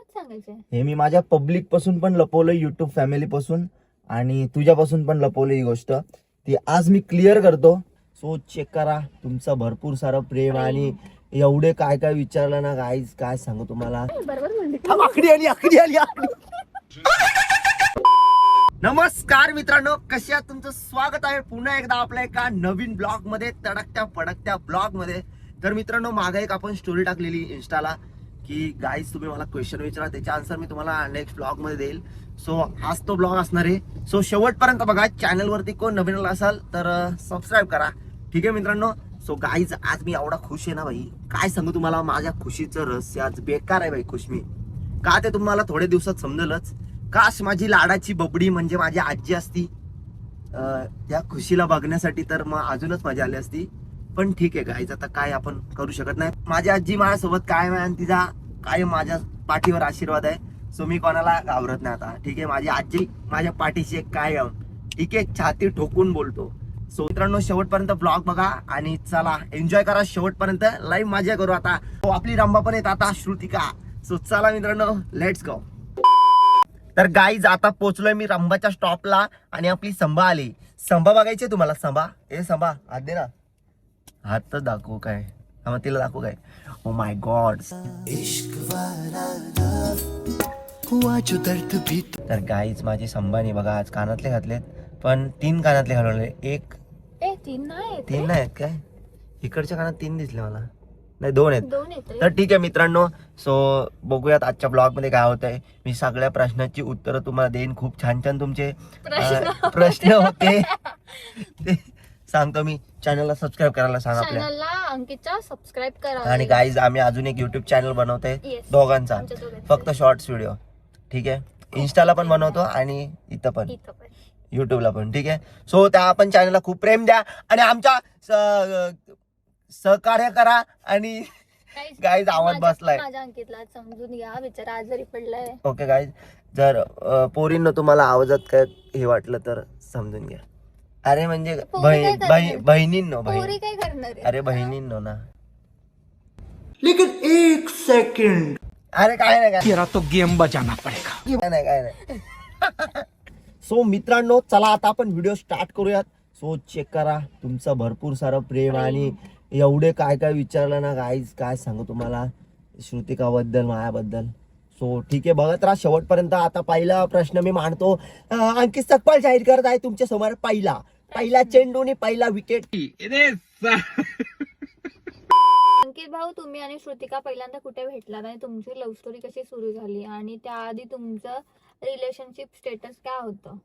सांगायचंय हे मी माझ्या पब्लिक पासून पण लपवलं, युट्यूब फॅमिली पासून आणि तुझ्यापासून पण लपवलं ही गोष्ट. ती आज मी क्लिअर करतो. सो चेक करा तुमचं भरपूर सारं प्रेम आणि एवढे काय काय विचारलं ना गाईज, काय सांगू तुम्हाला. बरोबर म्हणली. आकडी आली. नमस्कार मित्रांनो, कशा आहात? तुमचं स्वागत आहे पुन्हा एकदा आपल्या एका नवीन ब्लॉग मध्ये, तडकत्या फडकत्या ब्लॉग मध्ये. तर मित्रांनो, मागे एक आपण स्टोरी टाकलेली इन्स्टाला की गाईज तुम्ही मला क्वेश्चन विचारा, त्याचा आन्सर मी तुम्हाला नेक्स्ट ब्लॉग मध्ये देईल. सो आज तो ब्लॉग असणार आहे. सो शेवटपर्यंत बघा. चॅनल वरती कोण नवीन असाल तर सबस्क्राईब करा. ठीक आहे मित्रांनो. सो गाईज आज मी एवढा खुश आहे ना भाई, काय सांगू तुम्हाला. माझ्या खुशीचं रहस्य आज बेकार आहे भाई. खुश मी का ते तुम्हाला थोड्या दिवसात समजेलच. काश माझी लाडाची बबडी म्हणजे माझी आजी असती त्या खुशीला बघण्यासाठी, तर मग अजूनच मजा आली असती. पण ठीक आहे गाईज, आता काय आपण करू शकत नाही. माझी आजी माझ्यासोबत कायम आहे आणि तिचा कायम माझ्या पाठीवर आशीर्वाद आहे. सो मी कोणाला घाबरत नाही आता. ठीक आहे, माझी आजी माझ्या पाठीशी एक कायम. ठीक आहे, छाती ठोकून बोलतो. सो मित्रांनो, शेवटपर्यंत ब्लॉग बघा आणि चला एन्जॉय करा शेवटपर्यंत. लाईव्ह मजा करू आता. तो आपली रंबा पण येत आता, श्रुतिका. सो चला मित्रांनो, लेट्स गो. तर गाईज आता पोहोचलोय मी रंबाच्या स्टॉपला आणि आपली संभा आली. संभा बघायची तुम्हाला? संभा, ए संभा हात दे ना. हात तर दाखवू काय? हा मग तिला दाखवू काय? Oh my God. तर गाईज माझी संभानी बघा आज कानातले घातलेत, पण 3 कानातले घालवले. एक तीन नाही आहेत काय? इकडच्या कानात 3 दिसले मला. नाही 2 आहेत. दोन येते. तर ठीक आहे मित्रांनो, सो बघूयात आजच्या ब्लॉग मध्ये काय होत आहे. मी सगळ्या प्रश्नाची उत्तरं तुम्हाला देईन. खूप छान छान तुमचे प्रश्न होते ते सांगतो मी. चॅनलला सबस्क्राईब करायला सांग आपल्या. चॅनलला अंकितचा सबस्क्राईब करा. आणि गाईज आम्ही अजून एक युट्यूब चॅनल बनवतोय Yes. दोघांचा, आमच्या दोघांचं. फक्त शॉर्ट्स व्हिडिओ. ठीक आहे, इन्स्टाला पण बनवतो आणि इथं पण युट्यूबला पण. ठीक आहे, सो त्या आपण चॅनलला खूप प्रेम द्या आणि आमच्या सहकार्य करा. आणि गाईज आवाज बसलाय. माझ्या अंकितला समजून घ्या, बिचारा आजारी पडलाय. ओके गाईज, जर पोरींनो तुम्हाला आवाजात काय हे वाटलं तर समजून घ्या. अरे म्हणजे बहिणींनो पोरी काय करणार आहे? अरे बहिणींनो ना. लेकिन 1 सेकंड. अरे काय नाही तेरा तो गेम बजाना पडेगा. काय नाही. सो मित्रांनो, चला आता आपण व्हिडिओ स्टार्ट करूयात. सो चेक करा तुमचं भरपूर सारं प्रेम आणि एवढे काय काय विचारलं ना गाईज, काय सांगू तुम्हाला श्रुतिकाबद्दल, मायाबद्दल. सो ठीक आहे, बघत राहा शेवटपर्यंत. आता पहिला प्रश्न मी मांडतो. अंकित सकपाल जाहीर करत आहे तुमच्या समोर. पहिला चेंडूने पहिला विकेट. अंकित भाऊ, तुम्ही आणि श्रुतिका पहिल्यांदा कुठे भेटलात आणि तुमची लव्ह स्टोरी कशी सुरू झाली आणि त्याआधी तुमचं रिलेशनशिप स्टेटस काय होतं?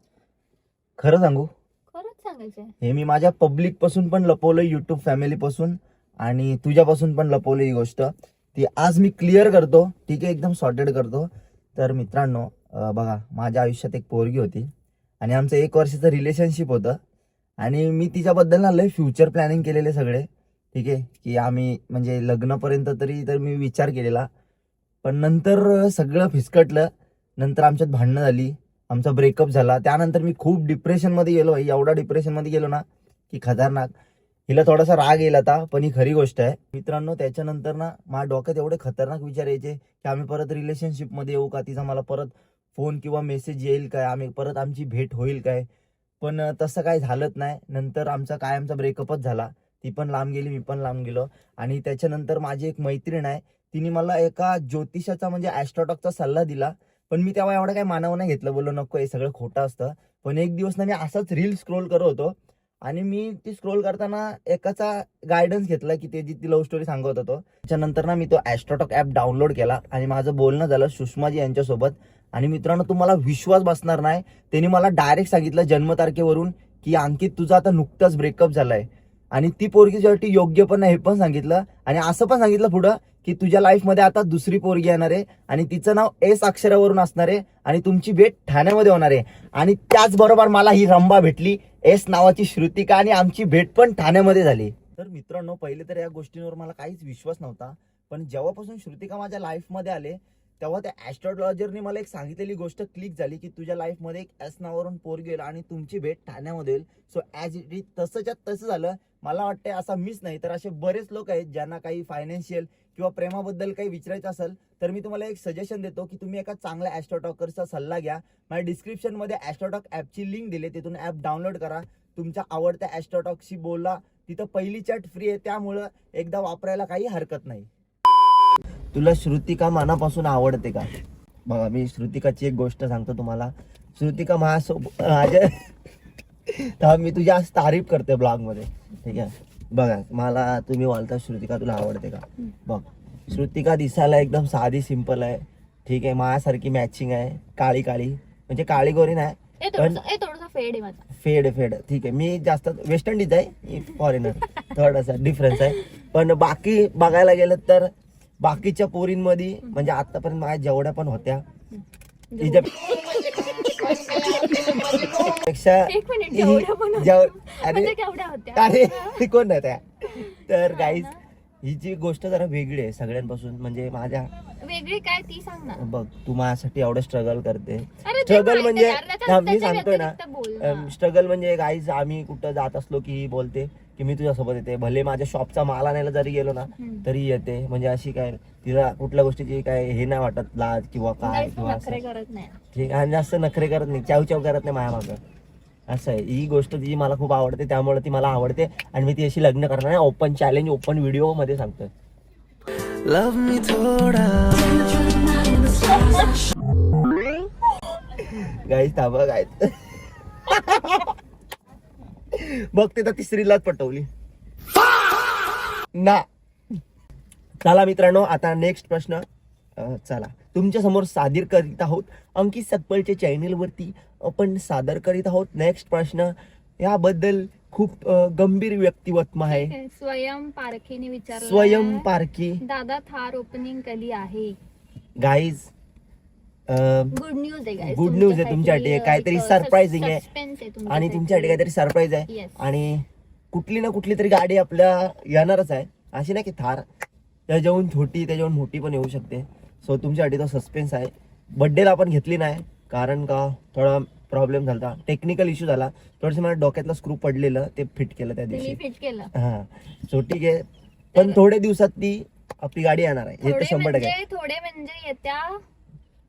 खरं सांगू, खरंच सांगायचंय. हे मी माझ्या पब्लिक पासून पण लपवलं, युट्यूब फॅमिली पासून आणि तुझ्यापासून पण लपवलं ही गोष्ट. ती आज मी क्लिअर करतो. ठीक आहे, एकदम सॉर्टेड करतो. तर मित्रांनो बघा, माझ्या आयुष्यात एक पोरगी होती आणि आमचं 1 वर्षाचं रिलेशनशिप होतं आणि मी तिच्याबद्दल ना लय फ्युचर प्लॅनिंग केलेले सगळे. ठीक आहे, की आम्ही म्हणजे लग्नापर्यंत तर मी विचार केलेला. पण नंतर सगळं फिसकटलं. नंतर आमच्यात भांडणं झाली, आमचा ब्रेकअप झाला. त्यानंतर मी खूप डिप्रेशनमध्ये गेलो. एवढा डिप्रेशनमध्ये गेलो ना की खतरनाक. हिला थोडासा राग येईल आता, पण ही खरी गोष्ट आहे मित्रांनो. त्याच्यानंतर ना माझ्या डोक्यात एवढे खतरनाक विचार यायचे की आम्ही परत रिलेशनशिपमध्ये येऊ का, तिचा मला परत फोन किंवा मेसेज येईल काय, आम्ही परत आमची भेट होईल काय. पण तसं काय झालंच नाही. नंतर आमचा ब्रेकअपच झाला. ती पण लांब गेली, मी पण लांब गेलो. आणि त्याच्यानंतर माझी एक मैत्रीण आहे, तिने मला एका ज्योतिषाचा म्हणजे ॲस्ट्रोटॉकचा सल्ला दिला. पण मी तेव्हा एवढं काही मानावं नाही घेतलं, बोललो नको हे सगळं खोटं असतं. पण एक दिवस ना मी असंच रील स्क्रोल करत होतो आणि मी ती स्क्रोल करताना एकाचा गायडन्स घेतला की त्याची ती लव्ह स्टोरी सांगत होतो. त्याच्यानंतर ना मी तो ॲस्ट्रोटॉक ॲप डाउनलोड केला आणि माझं बोलणं झालं सुषमाजी यांच्यासोबत. आणि मित्रांनो, तुम्हाला विश्वास बसणार नाही, त्यांनी मला डायरेक्ट सांगितलं जन्मतारखेवरून की अंकित तुझा आता नुकताच ब्रेकअप झालाय आणि ती पोरगी तुझ्यासाठी योग्य पण नाही हे पण सांगितलं. आणि असं पण सांगितलं पुढं की तुझ्या लाईफमध्ये आता दुसरी पोरगी येणार आहे आणि तिचं नाव एस अक्षरावरून असणार आहे आणि तुमची भेट ठाण्यामध्ये होणार आहे. आणि त्याचबरोबर मला ही रंबा भेटली, एस नावाची श्रुतिका, आणि आमची भेट पण ठाण्यामध्ये झाली. तर मित्रांनो, पहिले तर या गोष्टींवर मला काहीच विश्वास नव्हता. पण जेव्हापासून श्रुतिका माझ्या लाईफमध्ये आले तेव्हा त्या ॲस्ट्रोलॉजरने मला एक सांगितलेली गोष्ट क्लिक झाली की तुझ्या लाईफमध्ये एक एस नावावरून पोरगी येईल आणि तुमची भेट ठाण्यामध्ये होईल. सो ॲज इट इज तसंच्या तसं झालं. मला वाटतं असा मीच नाही तर असे बरेच लोक आहेत ज्यांना काही फायनान्शियल किंवा प्रेमाबद्दल काही विचारायचं असेल तर तर मी तुम्हाला एक सजेशन देतो की तुम्ही एका चांगल्या ॲस्ट्रोटॉकरचा सल्ला घ्या. माझ्या डिस्क्रिप्शन मध्ये ॲस्ट्रोटॉक ॲपची लिंक दिली, तिथून ॲप डाउनलोड करा. तुमच्या आवडत्या ॲस्ट्रोटॉकशी बोला. तिथं पहिली चॅट फ्री आहे, त्यामुळं एकदा वापरायला काही हरकत नाही. तुला श्रुतिका मनापासून आवडते का? बघा मी श्रुतिकाची एक गोष्ट सांगतो तुम्हाला. श्रुतिका माझ्या मी तुझी आज तारीफ करते ब्लॉग मध्ये, ठीक आहे. बघा मला तुम्ही बोलता श्रुतिका तुला आवडते का? बघ श्रुतिका दिसायला एकदम साधी सिंपल आहे, ठीक आहे. माझ्यासारखी मॅचिंग आहे, काळी काळी म्हणजे काळी गोरी नाही पण थोडासा फेड आहे माझा. फेड ठीक आहे. मी जास्त वेस्ट इंडिज आहे, फॉरेनर, थोडासा डिफरन्स आहे. पण बाकी बघायला गेलं तर बाकीच्या पोरींमध्ये म्हणजे आतापर्यंत माझ्या जेवढ्या पण होत्या पेक्षा अरे कोण नाही त्या. तर गाईज ही जी गोष्ट जरा वेगळी आहे सगळ्यांपासून, म्हणजे माझ्या वेगळी काय ती सांग ना. बघ तू माझ्यासाठी एवढं स्ट्रगल करते. अरे ते स्ट्रगल माहिती म्हणजे आहे यार, त्याच्या- मी त्याच्या सांगतोय ना, व्यतिरिक्त बोल ना. स्ट्रगल म्हणजे गाईज आम्ही कुठं जात असलो की बोलते की मी तुझ्यासोबत येते, भले माझ्या शॉपचा माल आणायला जरी गेलो ना तरी येते. म्हणजे अशी काय तिला कुठल्या गोष्टीची काय हे नाही वाटत, लाज किंवा काय जास्त किंवा नखरे असं, करत नाही. ठीक आहे. आणि जास्त नखरे करत नाही, चाव करत नाही माझ्या मागं. असं आहे. ही गोष्ट तिची मला खूप आवडते, त्यामुळे ती मला आवडते आणि मी ती अशी लग्न करणार आहे. ओपन चॅलेंज, ओपन व्हिडिओ मध्ये सांगतोय. लव मी थोड़ा. गाईज थांबा गाईज. बघ ते तर तिसरीलाच पटवली ना. चला मित्रांनो, आता नेक्स्ट प्रश्न. चला तुमच्या समोर सादर करीत आहोत अंकित सकपलच्या चॅनल वरती आपण सादर करीत आहोत नेक्स्ट प्रश्न. याबद्दल खूप गंभीर व्यक्तिमत्व आहे. स्वयं पारखीने विचारलं. स्वयं पारखी. दादा थार ओपनिंग कधी आहे? गाईज गुड न्यूज आहे guys. गुड न्यूज आहे तुमच्यासाठी, काहीतरी सरप्राइझिंग आहे Suspense आहे आणि तुमच्यासाठी काहीतरी सरप्राईज आहे. Yes. आणि कुठली ना कुठली तरी गाडी आपल्या येणारच आहे, अशी नाही की थार त्याच्याहून छोटी त्याच्याहून मोठी पण येऊ शकते. सो तुमच्यासाठी तो सस्पेन्स आहे. बड्डेला आपण घेतली नाही कारण का थोडा प्रॉब्लेम झाला, टेक्निकल इश्यू झाला. थोडंसं मला डोक्यातलं स्क्रू पडलेलं, ते फिट केलं त्या दिवशी. फिट केलं. हा सो ठीक आहे. पण थोड्या दिवसात ती आपली गाडी येणार आहे, हे तर 100% आहे. थोडे म्हणजे येत्या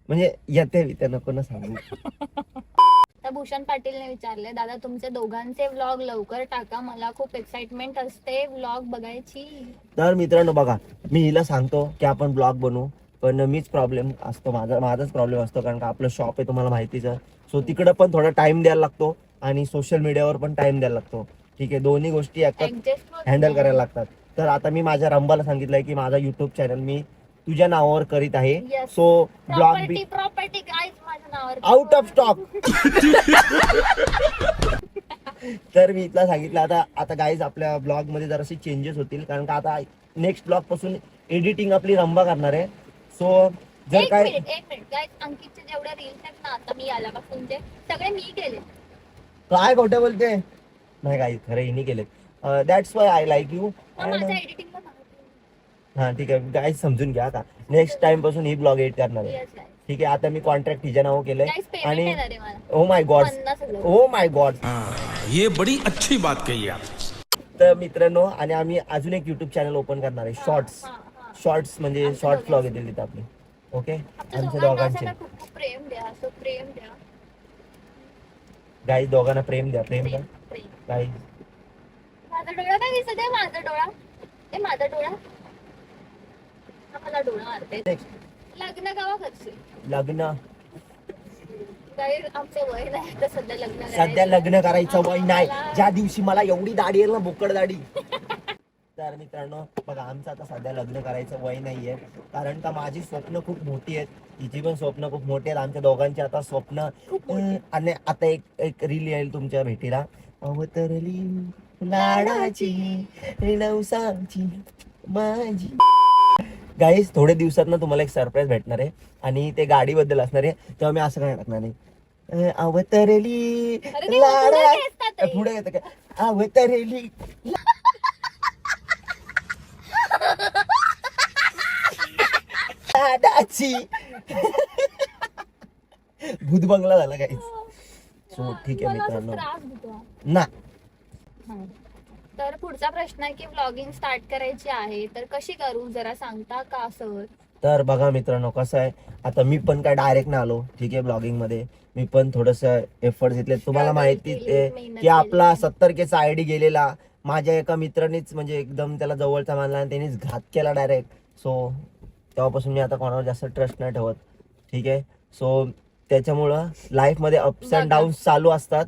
म्हणजे येते त्या नको ना सांगू. तर भूषण पाटीलने विचारले, दादा तुमचे दोघांचे व्लॉग लवकर टाका, मला खूप एक्साइटमेंट असते व्लॉग बघायची. तर मित्रांनो बघा, मी हिला सांगतो की आपण ब्लॉग बनवू, पण मीच प्रॉब्लेम असतो, माझाच प्रॉब्लेम असतो, कारण का आपलं शॉप आहे तुम्हाला माहितीच आहे. सो तिकडं पण थोडा टाइम द्यायला लागतो आणि सोशल मीडियावर पण टाइम द्यायला लागतो, ठीक आहे. दोन्ही गोष्टी हँडल करायला लागतात. तर आता मी माझ्या रंबाला सांगितलंय की माझा युट्यूब चॅनल मी तुझ्या नावावर करीत आहे. Yes. सो ब्लॉग बी प्रॉपर्टी गाईज माझ्या नावावर आउट ऑफ स्टॉक. तर मी इथला सांगितलं. आता गाईज आपल्या ब्लॉग मध्ये जरासे चेंजेस होतील, कारण का आता नेक्स्ट ब्लॉग पासून एडिटिंग आपली रंबा करणार आहे. सो जर एक काय मिनिट गाईज, अंकितचे जेवढे रील्स आहेत ना आता मी आल्यापासूनचे सगळे मी केले. काय खोटं बोलते? नाही गाईज खरं हिने केले. That's why I like you. माझ्या एडिटिंगला हा ठीक आहे गाईज, समजून घ्या. आता नेक्स्ट टाइम पासून ही ब्लॉग एडिट करणार आहे, ठीक आहे. आता मी कॉन्ट्रॅक्ट तिच्या नाव केलंय आणि oh my God, oh my God, ये बड़ी अच्छी बात कही आप. तर मित्रांनो, आणि आम्ही अजून एक युट्यूब चॅनल ओपन करणार आहे, शॉर्ट्स म्हणजे शॉर्ट ब्लॉग येतील तिथे आपले. ओके, आमच्या दोघांचे. प्रेम द्या, असं प्रेम द्या गाईज, दोघांना प्रेम द्या, प्रेम द्या गाईज. माझा डोळा काय दिसत आहे? माझा डोळा, ते माझा डोळा, मला डोळा मारते. लग्न गावा करशील? लग्न आमचं वय नाही आता सध्या लग्न सध्या लग्न करायचं वय नाही. ज्या दिवशी मला एवढी दाढी येईल ना, बोकड दाढी. तर मित्रांनो बघा, आमचं आता सध्या लग्न करायचं वय नाहीये, कारण का माझी स्वप्न खूप मोठी आहेत, तिची पण स्वप्न खूप मोठी आहेत. आमच्या दोघांची आता स्वप्न. आणि आता एक रील येईल तुमच्या भेटीला, अवतरली लाडाची नवसाची माझी. गाईज, थोड्या दिवसात ना तुम्हाला एक सरप्राईज भेटणार आहे आणि ते गाडीबद्दल असणार आहे. तेव्हा मी असं काय टाकणार नाही, अवतरली लाडा, पुढे येतं काय, अवतरली लाडाची. भूत बंगला झाला गाईज. सो ठीक आहे मित्रांनो ना. तर पुढचा प्रश्न आहे की व्लॉगिंग स्टार्ट करायची आहे तर कशी करू, जरा सांगता का सर? तर बघा मित्रांनो कसं आहे, आता मी पण काय डायरेक्ट नाही आलो, ठीक आहे. ब्लॉगिंग मध्ये मी पण थोडंसं एफर्ट घेतले. तुम्हाला माहितीच आहे की आपला 70K चा आयडी गेलेला माझ्या एका मित्रानेच, म्हणजे एकदम त्याला जवळचा मानला आणि त्यांनीच घात केला डायरेक्ट. सो तेव्हापासून मी आता कोणावर जास्त ट्रस्ट नाही ठेवत, ठीक आहे. सो त्याच्यामुळं लाईफ मध्ये अप्स अँड डाऊन्स चालू असतात.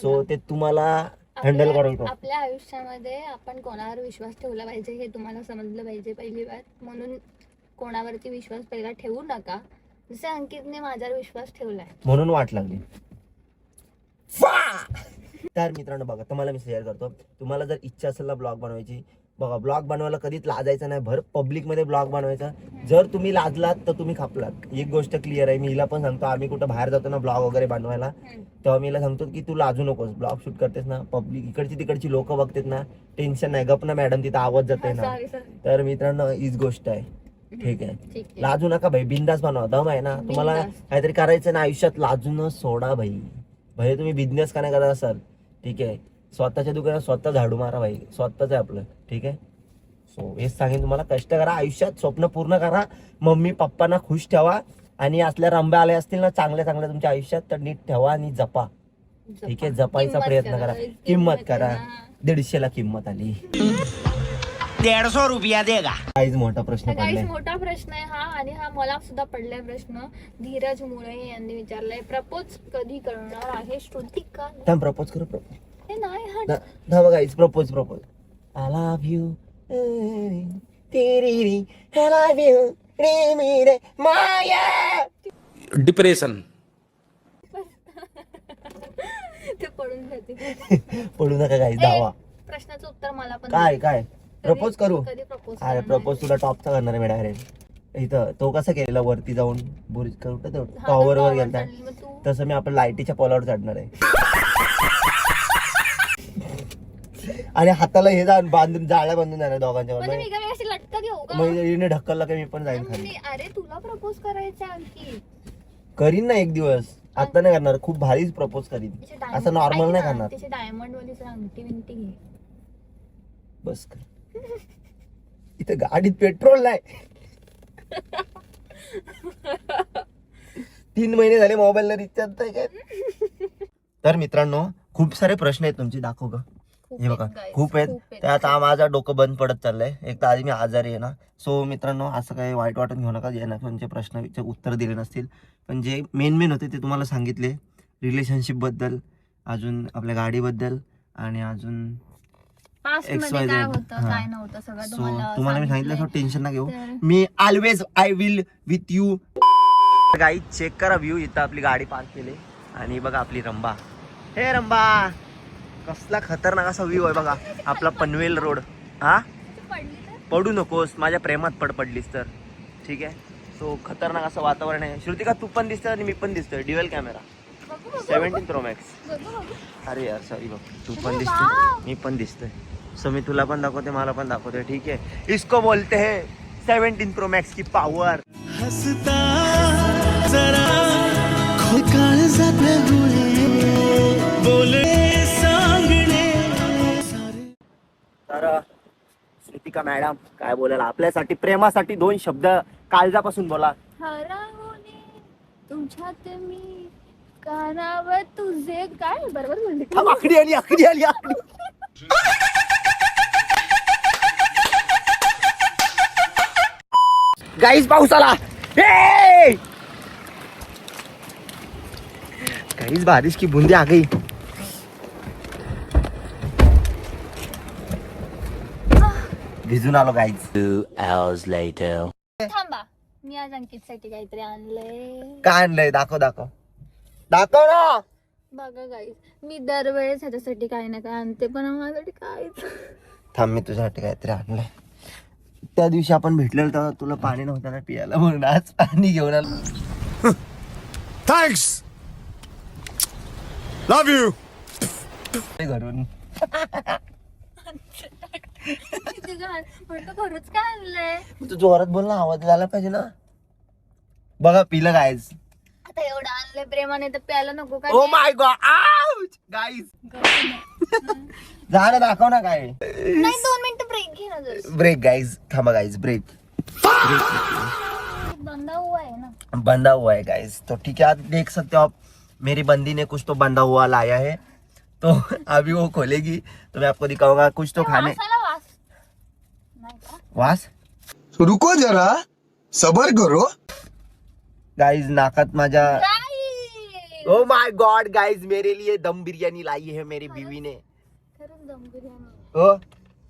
सो ते तुम्हाला हँडल करायचं. आपल्या आयुष्यामध्ये आपण कोणावर विश्वास ठेवला पाहिजे हे तुम्हाला समजलं पाहिजे पहिली बार. म्हणून कोणावरती विश्वास पहिला ठेवू नका. जसे अंकितने माझ्यावर विश्वास ठेवलाय म्हणून वाट लागली. तर मित्रांनो बघा, तुम्हाला मी शेअर करतो, तुम्हाला जर इच्छा असेल ना ब्लॉग बनवायची, बघा ब्लॉग बनवायला कधीच लाजायचं नाही. भर पब्लिक मध्ये ब्लॉग बनवायचा. जर तुम्ही लाजलात तर तुम्ही खापलात. एक गोष्ट क्लिअर आहे. मी हिला पण सांगतो, आम्ही कुठं बाहेर जातो ना ब्लॉग वगैरे बनवायला, तेव्हा मी हिला सांगतो की तू लाजू नकोस. ब्लॉग शूट करतेस ना, पब्लिक इकडची तिकडची लोक बघतेत ना, टेन्शन नाही, गप ना मॅडम, तिथं आवाज जाते ना. तर मित्रांनो हीच गोष्ट आहे, ठीक आहे. लाजू नका भाई, बिंदास बनवा. दम आहे ना तुम्हाला, काहीतरी करायचं ना आयुष्यात, लाजून सोडा भाई. भाई तुम्ही बिझनेस का नाही करत असाल, ठीक आहे, स्वतःच्या दुकानात स्वतः झाडू मारा भाई, स्वतःच आहे आपलं, ठीक आहे. सो हेच सांगेन तुम्हाला, कष्ट करा आयुष्यात, स्वप्न पूर्ण करा, मम्मी पप्पांना खुश ठेवा, आणि असल्या रंब्या आल्या असतील ना चांगल्या चांगल्या तुमच्या आयुष्यात, तर नीट ठेवा आणि जपा, ठीक आहे. जपायचा प्रयत्न करा, किंमत करा. 150ला किंमत आली. 150 रुपया देगा. काहीच मोठा प्रश्न पडलाय. मोठा प्रश्न आहे हा, आणि हा मला सुद्धा पडलाय प्रश्न. धीरज मुळे यांनी विचारलाय, प्रपोज कधी करणार आहे श्रुतिका? थांब, प्रपोज करू. प्रपोज हे नाही हा ना बघा, प्रपोज आय लव्ह यू तेरी आय लव्ह यू रे मेरे माया. डिप्रेशन. ते पडून जाते. पडू नका गाईस, धावा. प्रश्नाचं उत्तर मला पण काय काय प्रपोज करू? कधी प्रपोज? अरे प्रपोज तुला टॉपचा करणार आहे मी डायरेक्ट. इथं तो कसा केलेला, वरती जाऊन बुर्ज टॉवर वर गेलता, तसं मी आपल्या लाईटीच्या पोलावर चढणार आहे. आणि हाताला हे बांधून जाळ्या बांधून जाणार दोघांच्या वर. लटका घेऊ का? मग हिने ढक्कलला की मी पण जाईन खाली. अरे तुला प्रपोज करायचं आणखी? करीन ना एक दिवस, आता नाही करणार, खूप भारीच प्रपोज करीन, असं नॉर्मल नाही करणार. त्याची डायमंड वाली अंगठी विंटी घे. बस कर. इथं गाडीत पेट्रोल नाही. 3 महिने झाले मोबाईलला रिचार्ज नाही काय. तर मित्रांनो खूप सारे प्रश्न आहेत तुमचे, दाखव का. हे बघा खूप आहेत. तर आता माझा डोकं बंद पडत चाललंय. एक तर आधी मी आजारी आहे ना. सो मित्रांनो असं काही वाईट वाटून घेऊ नका, यांना तुमचे प्रश्नाचे उत्तर दिले नसतील, पण जे मेन होते ते तुम्हाला सांगितले. रिलेशनशिप बद्दल, अजून आपल्या गाडीबद्दल, आणि अजून तुम्हाला मी सांगितलं, सो टेन्शन ना घेऊ. मी always I will with you. Guys check करा व्ह्यू. इथं आपली गाडी पार्क केली आणि बघा आपली रंबा. हे रंबा, कसला खतरनाक असा व्ह्यू आहे बघा, आपला पनवेल रोड. हा पडू नकोस, माझ्या प्रेमात पडलीस तर, ठीक आहे. सो खतरनाक असं वातावरण आहे. श्रुतिका तू पण दिसतोय आणि मी पण दिसतोय. Dual camera 17 Pro Max. अरे यार सॉरी बघ, तू पण दिसतोय मी पण दिसतोय. सो मी तुला पण दाखवते, मला पण दाखवते, ठीक आहे. इसको बोलते हैं 17 Pro Max की पावर. हसता जरा काळजात बोले सांगणे. तर श्रुतिका मॅडम काय बोलायला आपल्यासाठी, प्रेमासाठी 2 शब्द काळजापासून बोला. तुमच्यात मी कानावर तुझे, काय बरोबर बोलले? आकडी आली, आकडी आली, आकडी. गाईस पाऊस आला. गाईस बारिश की बूंदे आ गई. भिजून आलो गाईस. 2 hours later. थांबा, मी आज अंकितसाठी काहीतरी आणलंय. काय आणलंय? दाखव दाखव दाखव ना. बघा गाईस, मी दरवेळेस ह्याच्यासाठी काही ना काय आणते, पण माझ्यासाठी काहीच. थांब, मी तुझ्यासाठी काहीतरी आणलंय. त्या दिवशी आपण भेटलेलो तेव्हा तुला पाणी नव्हतं ना पियाला, म्हणून आज पाणी घेऊन आलो. Thanks, love you. घरून म्हणतो खरंच काय आणलंय? तू जोरात बोल ना, आवाज झाला पाहिजे ना. बघा पिलं गाईज. आता एवढं आणलंय प्रेमाने तर प्यायला नको काय? Oh my God guys. जा ना, दाखव ना काय. नाही, 2 मिनिटं ब्रेक घे ना. ब्रेक गाईज, थांबा गाईज, ब्रेक. बंधा हुआ है ना. बंधा हुआ है गाइस. तो ठीक है, आप देख सकते हो आप, मेरी बंदी ने कुछ तो बंधा हुआ लाया है, तो अभी वो खोलेगी तो मैं आपको दिखाऊंगा कुछ तो खाने. वासाला वास नाही का? वास रुको जरा सबर करो. गाइस नाकात माझ्या. Guys! Oh my God guys, मेरे लिए दम बिर्याणी लाई है मेरी बीवी ने. खरंच दम बिर्याणी. हो,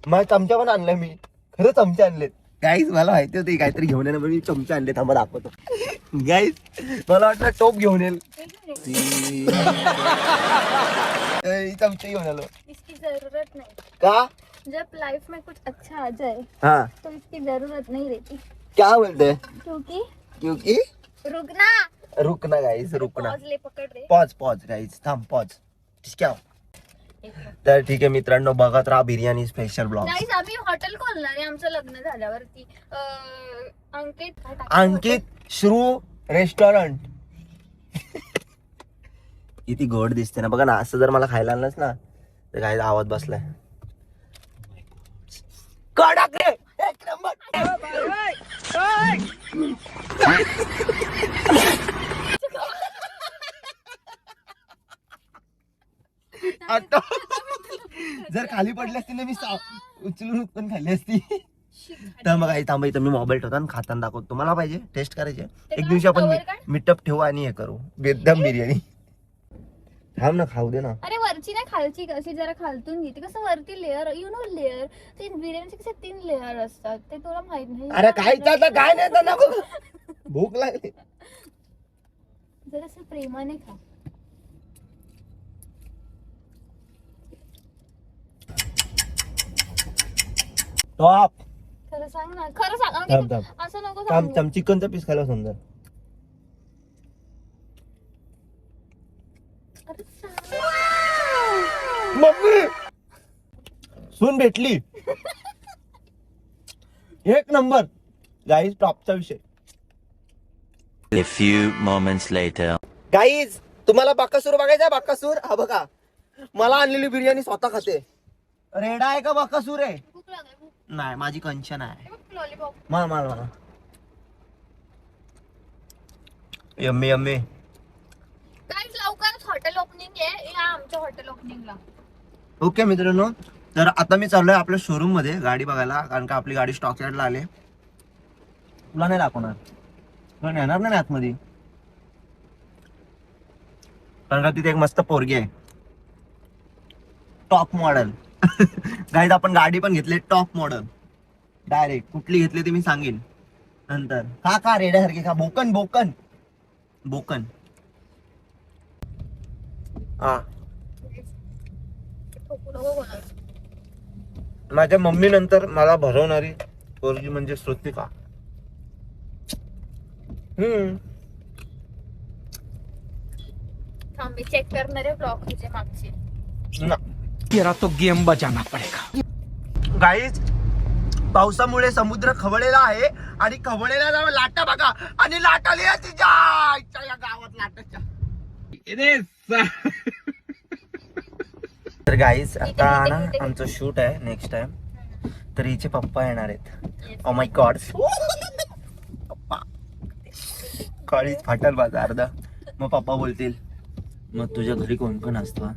मग चमचा पण आणलाय मी. खरं चमचे आणलेत गाईज. मला माहिती होती काहीतरी घेऊन येणं, म्हणून मी चमचे आणले. थांबा दाखवतो गाईज. मला वाटलं टोप घेऊन येईल. चमचे घेऊन आलो. इसकी जरूरत नहीं. का? जब लाइफ में कुछ अच्छा आ जाए हाँ, तो इसकी जरूरत नहीं रहती. क्या बोलते? क्योंकि क्योंकि रुकना. रुकना गाईज, रुकना. पॉज ले, पकड रे. पॉज गाईज, थांब पॉज. क्या? तर ठीक आहे मित्रांनो, बघत राहा बिर्याणी स्पेशल ब्लॉग. गाईस आम्ही हॉटेल खोलणार आहे आमचं लग्न झाल्यावरती. अंकित काय टाकलं? अंकित श्रू रेस्टॉरंट. किती गोड दिसते ना, बघा ना. असं जर मला खायला आणलंच ना तर काय आवाज बसलाय. कडक रे, एक नंबर. आता जर खाली पडली असती ना, मी उचलून पण खाल्ली असती. तर मग आई थांबा, इथं मी मोबाईल ठेवतो आणि खाताना दाखवतो. तुम्हाला पाहिजे टेस्ट करायचे? एक दिवशी आपण मिटअप ठेवू आणि हे करू बेदम बिर्याणी. थांब ना, खाऊ दे ना. अरे वरची नाही खालची, कशी जरा खालतून घेते. कसं वरती लेअर, यु नो लेअर, ते बिर्याणीचे कसे 3 लेअर असतात, ते तुला माहित नाही. अरे काय चालतं, काय नाही तर नको. भूक लागली. जरासं प्रेमाने खा. टॉप. खरं सांग ना, खरं सांग. थांब, अंकित, थांब. असं नको थांब सांगू. थांब, चिकनचा पीस खायला सुंदर. अरे सांग. मम्मी सून भेटली. एक नंबर गाईज, टॉपचा विषय. A few moments later. Guys, तुम्हाला बाकासूर बघायचा? बाकासूर हा बघा. मला आणलेली बिर्याणी स्वतः खाते. रेडा आहे का बाकासूर आहे? भूक लागली, भूक. नाही, माझी कंचन आहे. लॉलीपॉप. मला यम्मी यम्मी. गाईस लवकरच हॉटेल ओपनिंग आहे, या आमच्या हॉटेल ओपनिंगला. ओके मित्रांनो, तर आता मी चाललोय आपल्या शोरूम मध्ये गाडी बघायला, कारण का आपली गाडी स्टॉक यार्डला आली. तुला नाही दाखवणार, तुला नेणार नाही आतमध्ये, कारण का तिथे एक मस्त पोरगी आहे, टॉप मॉडेल. गाईज आपण गाडी पण घेतली टॉप मॉडेल डायरेक्ट. कुठली घेतली ते मी सांगेन नंतर. का रेड्यासारखी का? बोकन. हा, माझ्या मम्मी नंतर मला भरवणारी पोरगी म्हणजे श्रुतिका. थांब मी चेक करणार आहे ब्लॉग तुझे मागचे. तेरा तो गेम बजाना पडेगा. गाईज, पावसामुळे समुद्र खवळलेला आहे आणि खवळलेला जाऊन लाटा बघा, आणि लाटा लिहा तिच्या या गावात लाटाच्या. तर गाईज आता ना आमचं शूट आहे नेक्स्ट टाइम, तर हिचे पप्पा येणार आहेत. ओ माय गॉड, पप्पा कॉलेज फाटल माझा अर्धा. मग पप्पा बोलतील मग तुझ्या घरी कोण कोण असतो?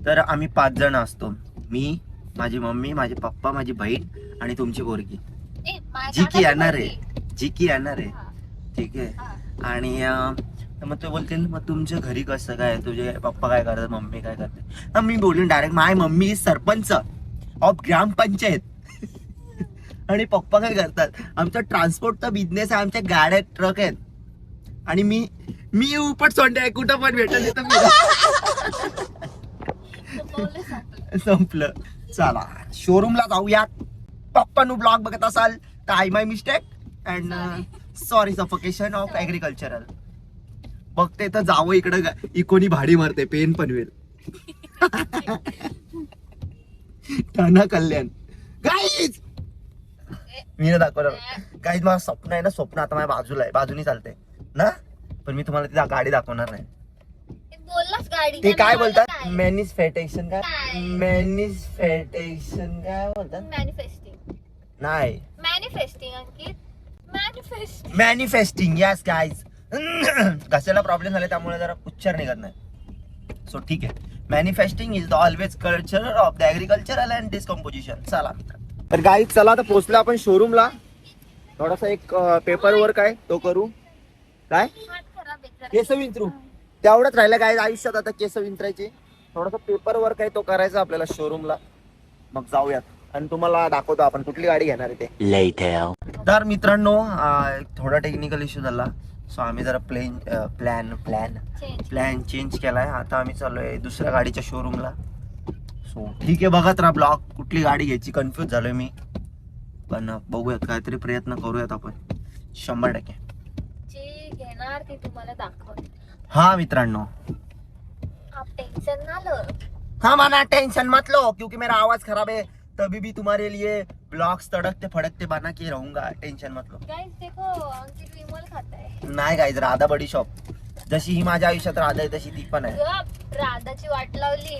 तर आम्ही 5 जण असतो. मी, माझी मम्मी, माझे पप्पा, माझी बहीण आणि तुमची पोरगी जी की येणार आहे. ठीक आहे. आणि मग ते बोलतील मग तुमच्या घरी कसं काय, तुझे पप्पा काय करतात, मम्मी काय करते? तर मी बोलून direct my mummy is sarpanch of gram panchayat. आणि पप्पा काय करतात, आमचा ट्रान्सपोर्टचा बिझनेस आहे, आमच्या गाड्या ट्रक आहेत. आणि मी उपट सोंडे आहे, कुठं पण भेटल तिथं संपलं. चला शोरूमला जाऊया. पप्पानु ब्लॉग बघत असाल तर I my mistake and sorry suffocation of agricultural. बघते तर जावं इकडं इकोनी भाडी मारते, पेन पनवेल. ठाणा कल्याण. गाईज मी ना दाखवणार. गाईज माझं स्वप्न आहे ना, स्वप्न आता माझ्या बाजूला आहे, बाजूनी चालते ना, पण मी तुम्हाला तिथे गाडी दाखवणार नाही. बोललास गाडी ते काय बोलतात, मॅनिफेस्टेशन काय बोलतात? मॅनिफेस्टिंग नाही, manifesting Ankit, manifesting yes guys. घशाला प्रॉब्लेम झाले त्यामुळे जरा उच्चार निघत नाही. सो ठीक आहे. Manifesting is the always culture of the agricultural and decomposition. चला तर गाईज चला आता पोहोचलो आपण शोरूमला. थोडासा एक पेपर वर्क आहे तो करू. काय केस विंचरू तेवढंच राहिलं काय आयुष्यात आता. केस विंचरायचे थोडासा पेपर वर्क आहे तो करायचा आपल्याला शोरूमला. मग जाऊयात आणि तुम्हाला दाखवतो आपण कुठली गाडी घेणार आहे ते. तर मित्रांनो थोडा टेक्निकल इश्यू झाला. सो आम्ही जरा प्लॅन चेंज केलाय. आता आम्ही चाललोय दुसऱ्या गाडीच्या शोरूमला. सो ठीक आहे बघत राहा ब्लॉग. कुठली गाडी घ्यायची कन्फ्युज झालोय मी पण बघूयात काहीतरी प्रयत्न करूयात आपण 100%. जे घेणार ते तुम्हाला दाखवते. हा मित्रांनो आप टेंशन ना लो. हाँ माना टेंशन मत लो क्योंकि मेरा आवाज खराब है तभी भी तुम्हारे लिए ब्लॉग्स तड़कते फड़कते बना के रहूंगा. टेंशन मत लो. गाइस देखो अंकित विमल खाताय. नाही गाईज राधा बडी शॉप. जशी ही माझ्या आयुष्यात राधा आहे तशी ती पण आहे. गप, राधाची वाट लावली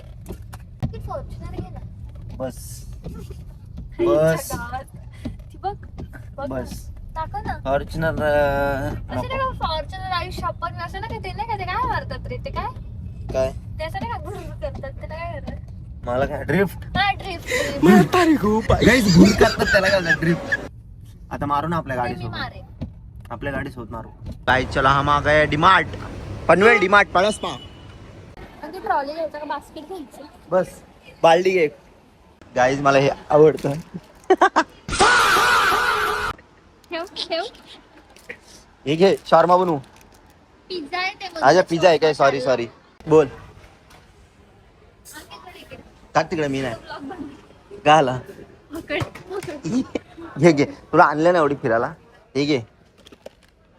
की फॉर्च्युनर घे ना. बस बस ती बघ बघ ना. बस दाखव ना. फॉर्च्युनर असं नाही का फॉर्च्युनर आयुष्य आपण असं ना ते नाही का ते काय मारतात रे ते काय काय त्याचं नाही का गुरु करतात त्याला काय करतात. मला काय ड्रिफ्ट ड्रिफ्ट गाईज भूल करतात त्याला काय ड्रिफ्ट. आता मारू ना आपल्या मी गाडीसोबत. मारे. आपल्या गाडीसोबत मारू. काय चला हम आ गए डीमार्ट. पनवेल डीमार्ट पळसपा. आणि ती ट्रॉली घ्यायचं का बास्केट घ्यायचं. बस बाल्डी घे. गाईज मला हे आवडतं. ठेव ठेव. हे घे शॉर्मा बनवू. पिझ्झा आहे ते. अच्छा पिझ्झा आहे काय. सॉरी बोल. टाक तिकडे मी नाही का आला. घे घे तुला आणलं ना एवढी फिरायला. हे घे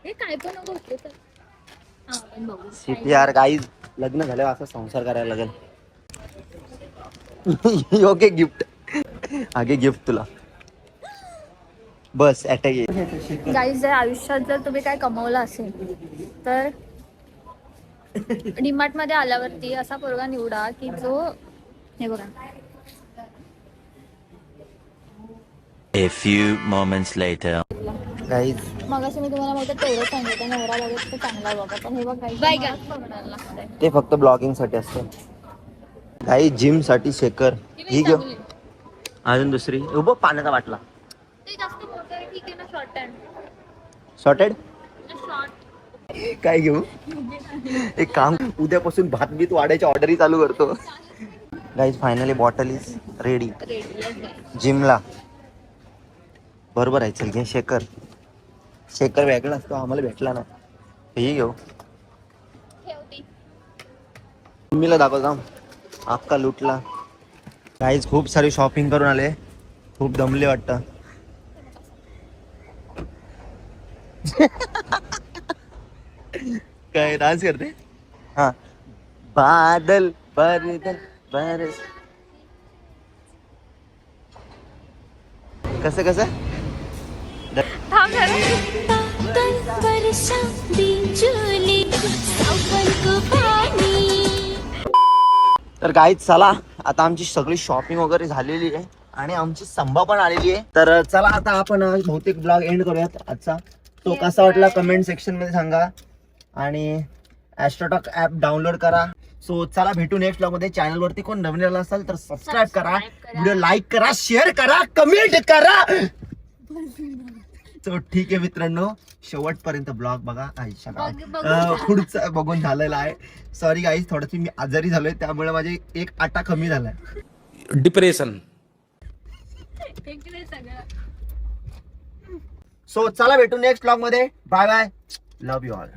काय पण नको होते तर आपण बघू. सिटी यार गाईज लग्न झाल्यावर असं संसार करायला लागेल. ओके गिफ्ट आगे गिफ्ट तुला. बस अटॅक. गाईज जर आयुष्यात जर तुम्ही काय कमवलं असेल तर डीमार्ट मध्ये आल्यावरती असा पोरगा निवडा की जो हे बघा. A few moments later. Guys मग असं मी तुम्हाला म्हणतो तेवढं सांगितलं नवरा बघत तर चांगला बघा पण हे बघा बघायला लागतंय. ते फक्त ब्लॉगिंग साठी असतं. गाई जिम साठी शेकर ही घेऊ. अजून दुसरी उभं पाण्याचा बाटला. ते जास्त मोठं आहे ठीक आहे ना. Short hand sorted. शॉर्ट काय घेऊ. एक काम उद्यापासून भात बीत वाढायच्या ऑर्डरी चालू करतो. Guys finally bottle is ready जिमला. बरोबर आहे. चल घे शेकर. शेकर वेगळा असतो आम्हाला भेटला ना. हे घेऊ. ठेवती. मम्मीला दाखवता अक्का लुटला. गाईज खूप सारी शॉपिंग करून आले. खूप दमले वाटतं. काय डान्स करते. हा बादल बादल बरस. कसं कसं तर गाईज चला आता आमची सगळी शॉपिंग वगैरे झालेली आहे आणि आमची संभा पण आलेली आहे. तर चला आता आपण बहुतेक ब्लॉग एंड करूयात आजचा. तो कसा वाटला कमेंट सेक्शन मध्ये सांगा आणि ॲस्ट्रोटॉक ऍप डाउनलोड करा. सो चला भेटू नेक्स्ट ब्लॉग मध्ये. चॅनल वरती कोण नवीन आला असेल तर सबस्क्राईब करा. व्हिडिओ लाईक करा शेअर करा कमेंट करा. सो ठीक आहे मित्रांनो शेवटपर्यंत ब्लॉग बघा. पुढचं बघून झालेला आहे. सॉरी गाईज थोडंशी मी आजारी झालोय त्यामुळे माझे एक आटा कमी झालाय. डिप्रेशन. सो चला भेटू नेक्स्ट ब्लॉग मध्ये. Bye bye. Love you all.